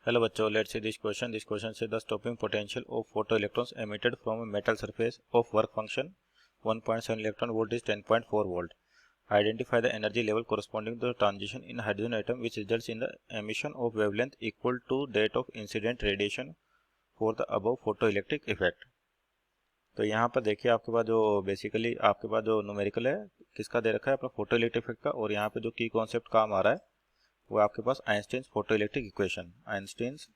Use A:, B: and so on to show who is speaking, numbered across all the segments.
A: Hello बच्चों, let's see this question. This question says the stopping potential of photoelectrons emitted from a metal surface of work function 1.7 electron volt is 10.4 volt. Identify the energy level corresponding to the transition in hydrogen atom which results in the emission of wavelength equal to that of incident radiation for the above photoelectric effect. तो यहाँ पर देखिए आपके पास जो basically आपके पास जो numerical है किसका दे रखा है, अपना फोटोइलेक्ट्रिक इफेक्ट का, और यहाँ पे जो की कॉन्सेप्ट काम आ रहा है वो आपके पास Einstein's photoelectric equation, Einstein's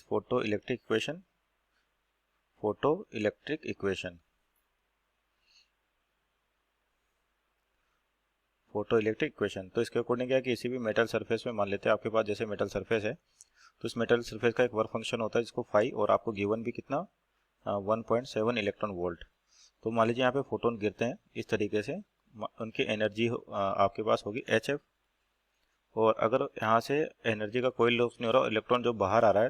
A: photoelectric equation, photoelectric equation, photoelectric equation. तो इसके अकॉर्डिंग क्या है कि किसी भी मेटल सरफेस में मान लेते हैं आपके पास जैसे मेटल सरफेस है, तो इस मेटल सरफेस का एक वर्क फंक्शन होता है जिसको फाई, और आपको गिवन भी कितना 1.7 इलेक्ट्रॉन वोल्ट। तो मान लीजिए यहाँ पे फोटोन गिरते हैं इस तरीके से, उनकी एनर्जी आपके पास होगी HF, और अगर यहाँ से एनर्जी का कोई लॉस नहीं हो रहा, इलेक्ट्रॉन जो बाहर आ रहा है,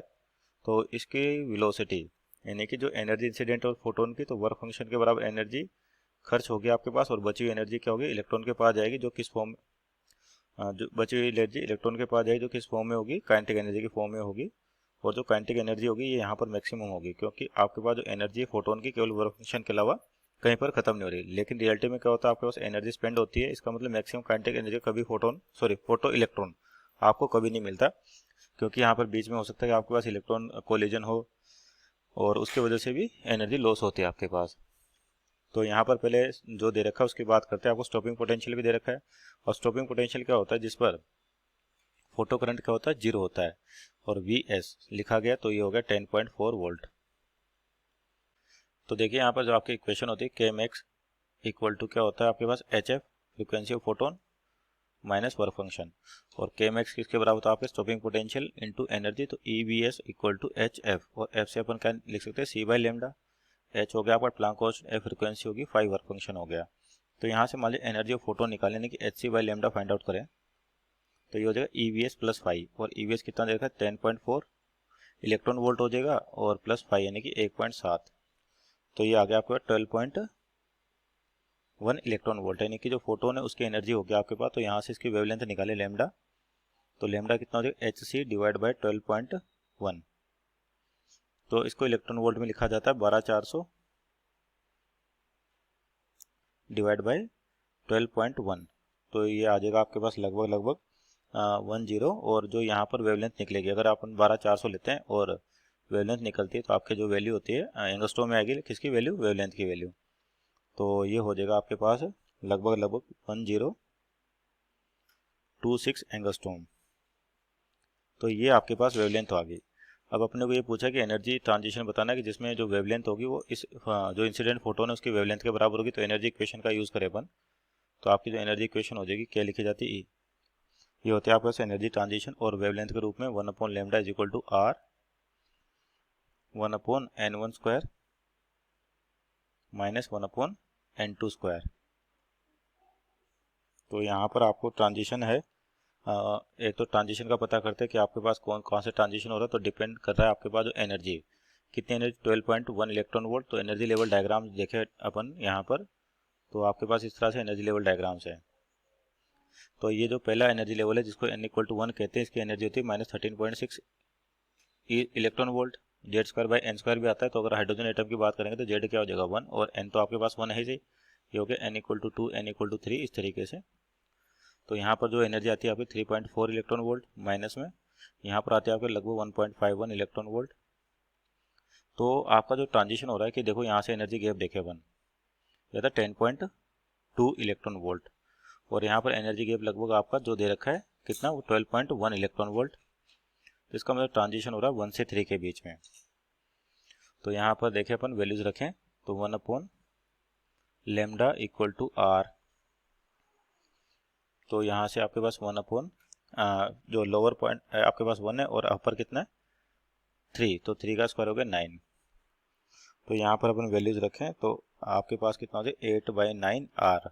A: तो इसकी वेलोसिटी यानी कि जो एनर्जी इंसिडेंट और फोटोन की, तो वर्क फंक्शन के बराबर एनर्जी खर्च होगी आपके पास, और बची हुई एनर्जी क्या होगी, इलेक्ट्रॉन के पास जाएगी, जो किस फॉर्म जो बची हुई एनर्जी इलेक्ट्रॉन के पास जाएगी जो किस फॉर्म में होगी, काइनेटिक एनर्जी की फॉर्म में होगी। और जो काइनेटिक एनर्जी होगी ये यहाँ पर मैक्सिमम होगी, क्योंकि आपके पास जो एनर्जी है फोटोन की केवल वर्क फंक्शन के अलावा कहीं पर खत्म नहीं हो रही। लेकिन रियलिटी में क्या होता है, आपके पास एनर्जी स्पेंड होती है, इसका मतलब मैक्सिमम काइनेटिक एनर्जी कभी फोटो इलेक्ट्रॉन आपको कभी नहीं मिलता, क्योंकि यहाँ पर बीच में हो सकता है कि आपके पास इलेक्ट्रॉन कोलिजन हो और उसकी वजह से भी एनर्जी लॉस होती है आपके पास। तो यहाँ पर पहले जो दे रखा है उसकी बात करते हैं। आपको स्टॉपिंग पोटेंशियल भी दे रखा है, और स्टॉपिंग पोटेंशियल क्या होता है, जिस पर फोटो करंट क्या होता है, जीरो होता है, और Vs लिखा गया, तो ये हो गया 10.4 वोल्ट। तो देखिए यहाँ पर जो आपकी इक्वेशन होती है Kmax इक्वल टू क्या होता है आपके पास HF frequency of photon minus work function, और Kmax किसके बराबर होता है आपके स्टॉपिंग पोटेंशियल इनटू एनर्जी, तो EVS इक्वल टू HF, और F से अपन क्या लिख सकते हैं, C बाई लेमडा। H हो गया आपका प्लांक कांस्टेंट, F फ्रीक्वेंसी होगी, 5 वर्क फंक्शन हो गया। तो यहाँ से मान लीजिए एनर्जी ऑफ फोटोन निकालने की HC by lambda find out करें, तो ये हो जाएगा EVS प्लस 5, और EVS कितना दे रखा है 10.4 इलेक्ट्रॉन वोल्ट हो जाएगा, और प्लस 5 यानी कि 1.7, तो ये आ गया आपके पास 12.1 इलेक्ट्रॉन वोल्ट, यानी कि जो फोटोन है उसकी एनर्जी हो गया आपके पास। तो यहाँ से इसकी वेवलेंथ निकाले लेमडा, तो लेमडा कितना हो जाएगा HC डिवाइड बाई 12.1, तो इसको इलेक्ट्रॉन वोल्ट में लिखा जाता है 12400 डिवाइड बाई 12.1, तो ये आ जाएगा आपके पास लगभग 10, और जो यहाँ पर वेवलेंथ निकलेगी, अगर आप 12400 लेते हैं और वेवलेंथ निकलती है, तो आपके जो वैल्यू होती है एंगस्ट्रॉम में आएगी, किसकी वैल्यू, वेवलेंथ की वैल्यू। तो ये हो जाएगा आपके पास लगभग 1026 एंगस्ट्रॉम। तो ये आपके पास वेवलेंथ आ गई। अब अपने को ये पूछा कि एनर्जी ट्रांजिशन बताना है कि जिसमें जो वेवलेंथ होगी वो इस जो इंसिडेंट फोटोन है उसकी वेवलेंथ के बराबर होगी, तो एनर्जी इक्वेशन का यूज़ करें अपन, तो आपकी जो एनर्जी इक्वेशन हो जाएगी क्या लिखी जाती है, ये होती है आपके पास एनर्जी ट्रांजिशन और वेवलेंथ के रूप में 1 lambda is equal to R 1/n1 square minus 1/n2 square. तो यहाँ पर आपको ट्रांजिशन है, एक तो ट्रांजिशन का पता करते हैं कि आपके पास कौन से ट्रांजिशन हो रहा है, तो डिपेंड कर रहा है आपके पास जो एनर्जी कितनी, एनर्जी 12.1 इलेक्ट्रॉन वोल्ट। तो एनर्जी लेवल डायग्राम देखे अपन यहाँ पर, तो आपके पास इस तरह से एनर्जी लेवल डायग्राम्स है। तो ये जो पहला एनर्जी लेवल है जिसको n इक्वल टू 1 कहते हैं, इसकी एनर्जी होती है -13.6 electron volt, Z square by n square भी आता है। तो अगर हाइड्रोजन एटम की बात करेंगे तो जेड क्या हो जाएगा 1, और एन तो आपके पास 1 है ही सही, ये हो गया n equal to 2, n equal to 3, इस तरीके से। तो यहाँ पर जो एनर्जी आती है आपकी 3.4 इलेक्ट्रॉन वोल्ट माइनस में, यहाँ पर आते हैं आपके लगभग 1.51 इलेक्ट्रॉन वोल्ट। तो आपका जो ट्रांजिशन हो रहा है कि देखो यहाँ से एनर्जी गैप देखे अपन, यह था 10.2 इलेक्ट्रॉन वोल्ट, और यहाँ पर एनर्जी गैप लगभग आपका जो दे रखा है कितना, वो 12.1 इलेक्ट्रॉन वोल्ट। तो इसका मतलब ट्रांजिशन हो रहा है 1 से 3 के बीच में। तो यहाँ पर देखें अपन वैल्यूज रखें, तो 1 लेमडा इक्वल टू R, तो यहाँ से आपके पास 1 जो लोअर पॉइंट आपके पास 1 है और अपर कितना है 3, तो 3 का स्क्वायर हो गया 9। तो यहाँ पर अपन वैल्यूज रखें तो आपके पास कितना हो जाए 8/9 R,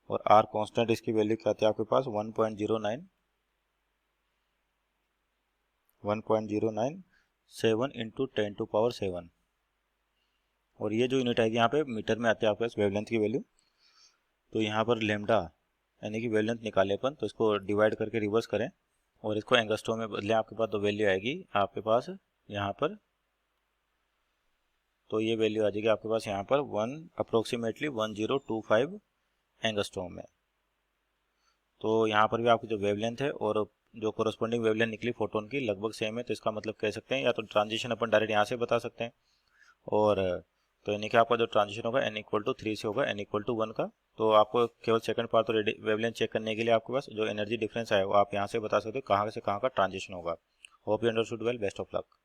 A: और R कांस्टेंट, इसकी वैल्यू क्या आती है आपके पास 1.097 इंटू 10⁻⁷, और ये जो यूनिट आएगी यहाँ पे मीटर में आती है आपके पास वेवलेंथ की वैल्यू। तो यहाँ पर लेमडा यानी कि वेवलेंथ निकाले अपन, तो इसको डिवाइड करके रिवर्स करें और इसको एंगस्ट्रॉम में बदलें, आपके पास तो वैल्यू आएगी आपके पास यहाँ पर। तो ये वैल्यू आ जाएगी आपके पास यहाँ पर अप्रोक्सीमेटली 1025 एंगस्ट्रॉम में। तो यहाँ पर भी आपकी जो वेवलेंथ है और जो कोरस्पॉन्डिंग वेवलेंथ निकली फोटोन की लगभग सेम है। तो इसका मतलब कह सकते हैं या तो ट्रांजिशन अपन डायरेक्ट यहाँ से बता सकते हैं, और तो यानी कि आपका जो ट्रांजिशन होगा n=3 से होगा n=1 का। तो आपको केवल सेकंड पार्ट तो वेवलेंथ चेक करने के लिए आपके पास जो एनर्जी डिफरेंस आएगा वो आप यहाँ से बता सकते हो कहाँ से कहाँ का ट्रांजिशन होगा। Hope you understood well, best of luck.